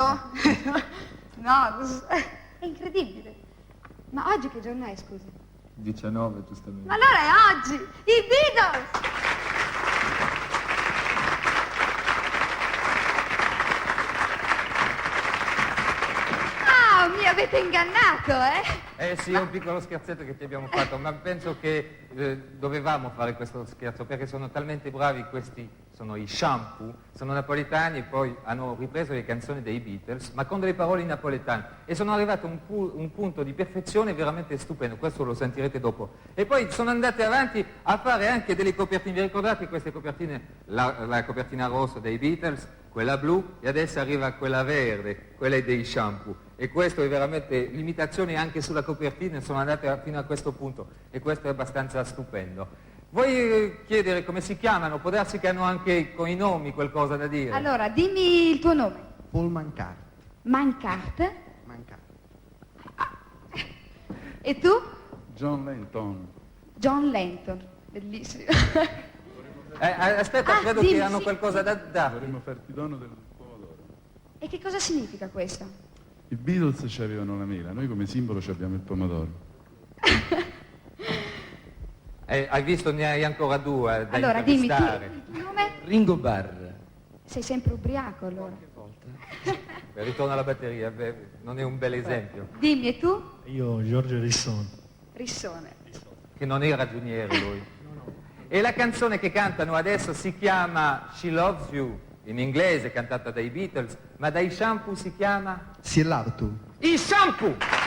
No, è incredibile. Ma oggi che giorno è, scusa? 19, giustamente. Ma allora è oggi! I Beatles! Ah, mi avete ingannato, eh? Sì, è un piccolo scherzetto che ti abbiamo fatto, ma penso che dovevamo fare questo scherzo perché sono talmente bravi questi, sono i Shampoo, sono napoletani e poi hanno ripreso le canzoni dei Beatles, ma con delle parole napoletane e sono arrivati a un punto di perfezione veramente stupendo, questo lo sentirete dopo. E poi sono andati avanti a fare anche delle copertine, vi ricordate queste copertine, la copertina rossa dei Beatles, quella blu e adesso arriva quella verde, quella è dei Shampoo. E questo è veramente, l'imitazione anche sulla copertina sono andate fino a questo punto e questo è abbastanza stupendo. Vuoi chiedere come si chiamano? Può darsi che hanno anche con i nomi qualcosa da dire. Allora, dimmi il tuo nome. Paul Mancart. Mancart? Mancart. E tu? John Lennon. John Lennon. Bellissimo. Aspetta, credo dimmi, che hanno sì. qualcosa da darti. Vorremmo farti dono del pomodoro. E che cosa significa questo? I Beatles ci avevano la mela, noi come simbolo ci abbiamo il pomodoro. Hai visto, ne hai ancora due da Allora, dimmi intervistare. il tuo nome? Ringo Barr. Sei sempre ubriaco, allora. Beh, ritorna alla batteria, beh, non è un bel esempio. Dimmi, e tu? Io, Giorgio Risson. Rissone. Che non è ragioniere lui. E la canzone che cantano adesso si chiama She Loves You, in inglese, cantata dai Beatles, ma dai Shampoo si chiama Si è lavato. I Shampoo!